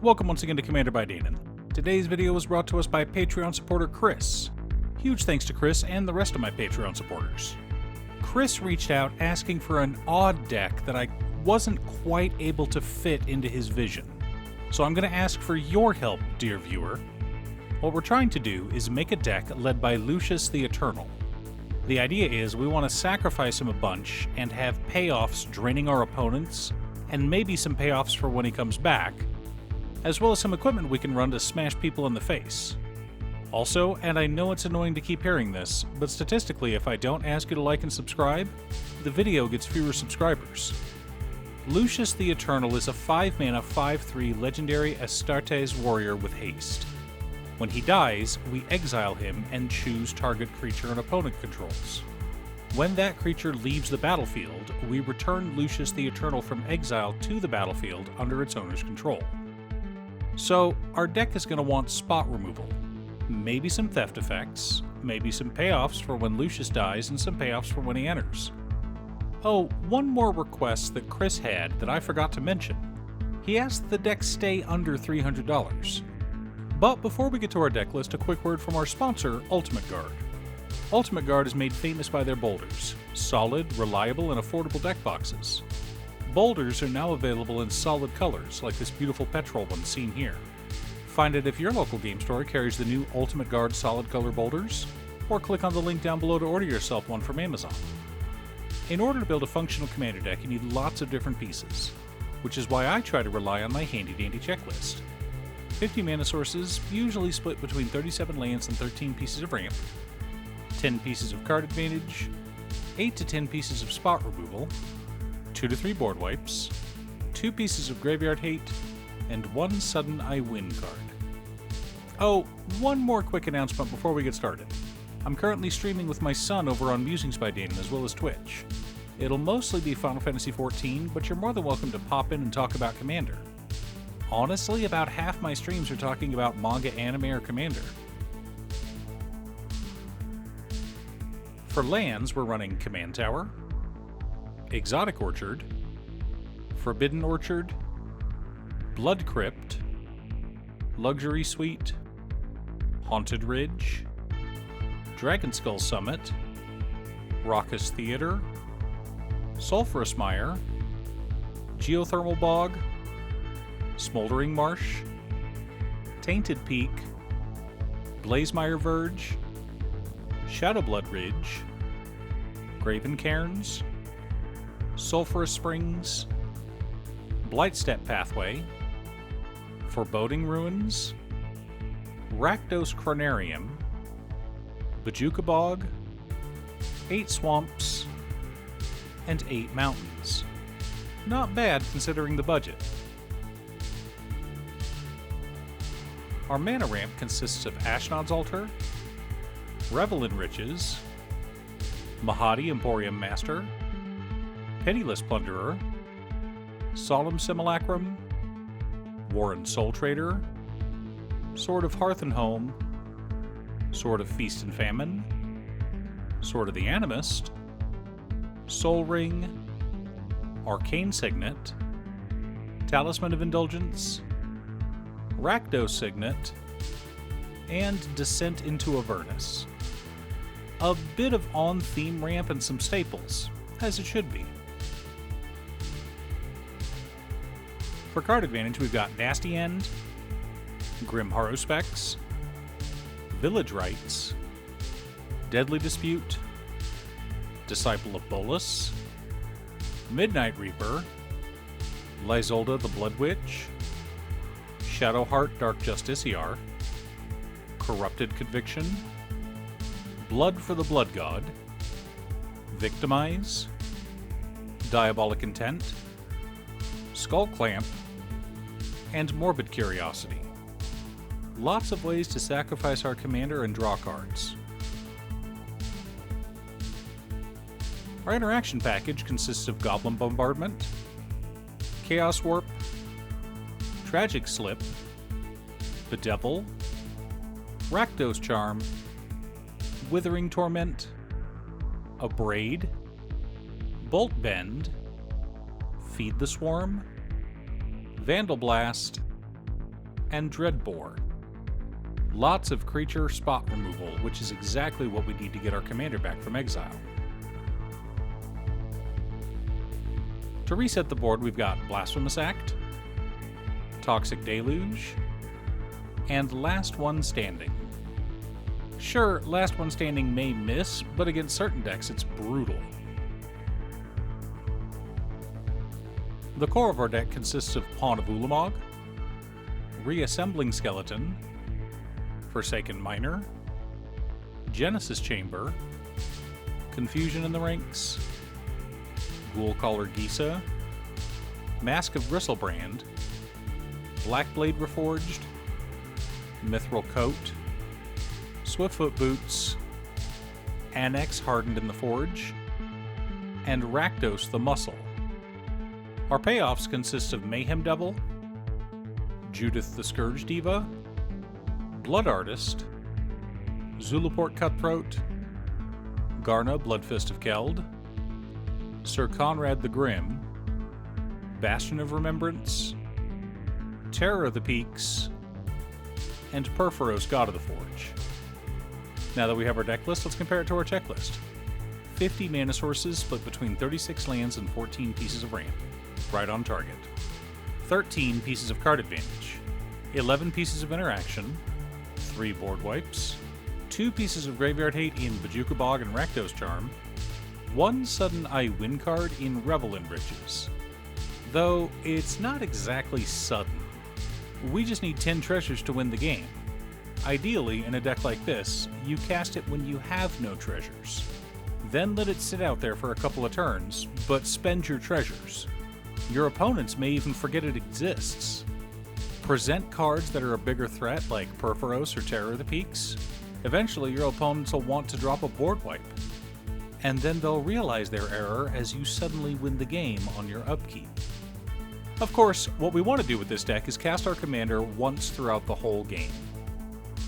Welcome once again to Commander by Danon. Today's video was brought to us by Patreon supporter Chris. Huge thanks to Chris and the rest of my Patreon supporters. Chris reached out asking for an odd deck that I wasn't quite able to fit into his vision. So I'm going to ask for your help, dear viewer. What we're trying to do is make a deck led by Lucius the Eternal. The idea is we want to sacrifice him a bunch and have payoffs draining our opponents, and maybe some payoffs for when he comes back, as well as some equipment we can run to smash people in the face. Also, and I know it's annoying to keep hearing this, but statistically if I don't ask you to like and subscribe, the video gets fewer subscribers. Lucius the Eternal is a 5-mana 5/3 legendary Astartes warrior with haste. When he dies, we exile him and choose target creature an opponent controls. When that creature leaves the battlefield, we return Lucius the Eternal from exile to the battlefield under its owner's control. So, our deck is going to want spot removal, maybe some theft effects, maybe some payoffs for when Lucius dies, and some payoffs for when he enters. Oh, one more request that Chris had that I forgot to mention. He asked that the deck stay under $300. But before we get to our deck list, a quick word from our sponsor, Ultimate Guard. Ultimate Guard is made famous by their boulders, solid, reliable, and affordable deck boxes. Boulders are now available in solid colors, like this beautiful petrol one seen here. Find it if your local game store carries the new Ultimate Guard solid color boulders, or click on the link down below to order yourself one from Amazon. In order to build a functional commander deck, you need lots of different pieces, which is why I try to rely on my handy-dandy checklist. 50 mana sources, usually split between 37 lands and 13 pieces of ramp, 10 pieces of card advantage, 8 to 10 pieces of spot removal, 2 to 3 board wipes, 2 pieces of graveyard hate, and 1 sudden I win card. Oh, one more quick announcement before we get started. I'm currently streaming with my son over on Musings by Danon as well as Twitch. It'll mostly be Final Fantasy XIV, but you're more than welcome to pop in and talk about Commander. Honestly, about half my streams are talking about manga, anime, or Commander. For lands, we're running Command Tower, Exotic Orchard, Forbidden Orchard, Blood Crypt, Luxury Suite, Haunted Ridge, Dragon Skull Summit, Raucous Theater, Sulphurous Mire, Geothermal Bog, Smoldering Marsh, Tainted Peak, Blazemire Verge, Shadowblood Ridge, Graven Cairns, Sulphurous Springs, Blightstep Pathway, Foreboding Ruins, Rakdos Cronarium, Bajuka Bog, 8 Swamps, and 8 Mountains. Not bad considering the budget. Our mana ramp consists of Ashnod's Altar, Revel in Riches, Mahadi Emporium Master, Pitiless Plunderer, Solemn Simulacrum, Warren Soul Trader, Sword of Hearth and Home, Sword of Feast and Famine, Sword of the Animist, Soul Ring, Arcane Signet, Talisman of Indulgence, Rakdos Signet, and Descent into Avernus. A bit of on-theme ramp and some staples, as it should be. For card advantage, we've got Nasty End, Grim Harrowspecs, Village Rites, Deadly Dispute, Disciple of Bolus, Midnight Reaper, Lysolda the Blood Witch, Shadowheart Dark Justiciar, Corrupted Conviction, Blood for the Blood God, Victimize, Diabolic Intent, Skull Clamp, and Morbid Curiosity. Lots of ways to sacrifice our commander and draw cards. Our interaction package consists of Goblin Bombardment, Chaos Warp, Tragic Slip, Bedevil, Rakdos Charm, Withering Torment, Abrade, Bolt Bend, Feed the Swarm, Vandal Blast, and Dreadbore. Lots of creature spot removal, which is exactly what we need to get our commander back from exile. To reset the board, we've got Blasphemous Act, Toxic Deluge, and Last One Standing. Sure, Last One Standing may miss, but against certain decks it's brutal. The core of our deck consists of Pawn of Ulamog, Reassembling Skeleton, Forsaken Miner, Genesis Chamber, Confusion in the Ranks, Ghoulcaller Gisa, Mask of Bristlebrand, Blackblade Reforged, Mithril Coat, Swiftfoot Boots, Annex Hardened in the Forge, and Rakdos the Muscle. Our payoffs consist of Mayhem Devil, Judith the Scourge Diva, Blood Artist, Zulaport Cutthroat, Garna Bloodfist of Keld, Sir Conrad the Grim, Bastion of Remembrance, Terror of the Peaks, and Perforos God of the Forge. Now that we have our deck list, let's compare it to our checklist. 50 mana sources split between 36 lands and 14 pieces of ramp. Right on target. 13 pieces of card advantage. 11 pieces of interaction. 3 board wipes. 2 pieces of graveyard hate in Bojuka Bog and Rakdos Charm. 1 sudden I win card in Revel in Riches. Though it's not exactly sudden. We just need 10 treasures to win the game. Ideally, in a deck like this, you cast it when you have no treasures. Then let it sit out there for a couple of turns, but spend your treasures. Your opponents may even forget it exists. Present cards that are a bigger threat like Perforos or Terror of the Peaks. Eventually, your opponents will want to drop a board wipe. And then they'll realize their error as you suddenly win the game on your upkeep. Of course, what we want to do with this deck is cast our commander once throughout the whole game.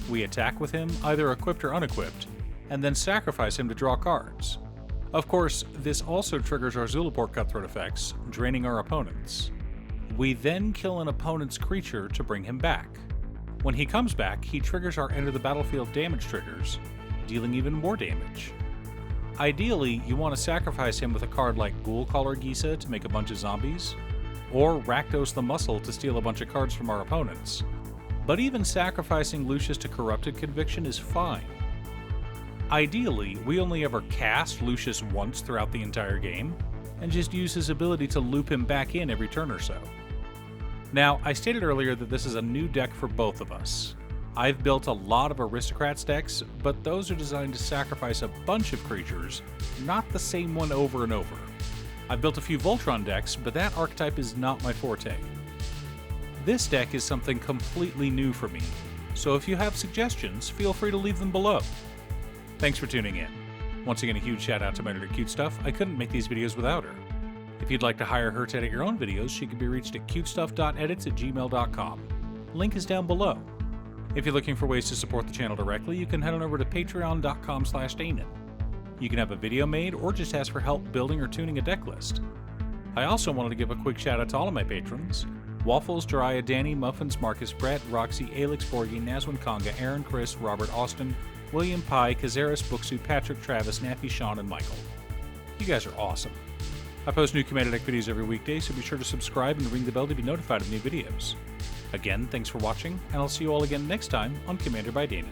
We attack with him, either equipped or unequipped, and then sacrifice him to draw cards. Of course, this also triggers our Zulaport Cutthroat effects, draining our opponents. We then kill an opponent's creature to bring him back. When he comes back, he triggers our Enter the Battlefield damage triggers, dealing even more damage. Ideally, you want to sacrifice him with a card like Ghoulcaller Gisa to make a bunch of zombies, or Rakdos the Muscle to steal a bunch of cards from our opponents. But even sacrificing Lucius to Corrupted Conviction is fine. Ideally, we only ever cast Lucius once throughout the entire game, and just use his ability to loop him back in every turn or so. Now, I stated earlier that this is a new deck for both of us. I've built a lot of Aristocrats decks, but those are designed to sacrifice a bunch of creatures, not the same one over and over. I've built a few Voltron decks, but that archetype is not my forte. This deck is something completely new for me, so if you have suggestions, feel free to leave them below. Thanks for tuning in. Once again, a huge shout out to my editor Cute Stuff. I couldn't make these videos without her. If you'd like to hire her to edit your own videos, she can be reached at cutestuff.edits@gmail.com. Link is down below. If you're looking for ways to support the channel directly, you can head on over to patreon.com/Danon. You can have a video made or just ask for help building or tuning a deck list. I also wanted to give a quick shout out to all of my patrons: Waffles, Jiraiya, Danny, Muffins, Marcus, Brett, Roxy, Alex, Borgi, Nazwin, Konga, Aaron, Chris, Robert, Austin, William, Pye, Kazaris, Booksu, Patrick, Travis, Nappy, Sean, and Michael. You guys are awesome. I post new Commander Deck videos every weekday, so be sure to subscribe and ring the bell to be notified of new videos. Again, thanks for watching, and I'll see you all again next time on Commander by Danon.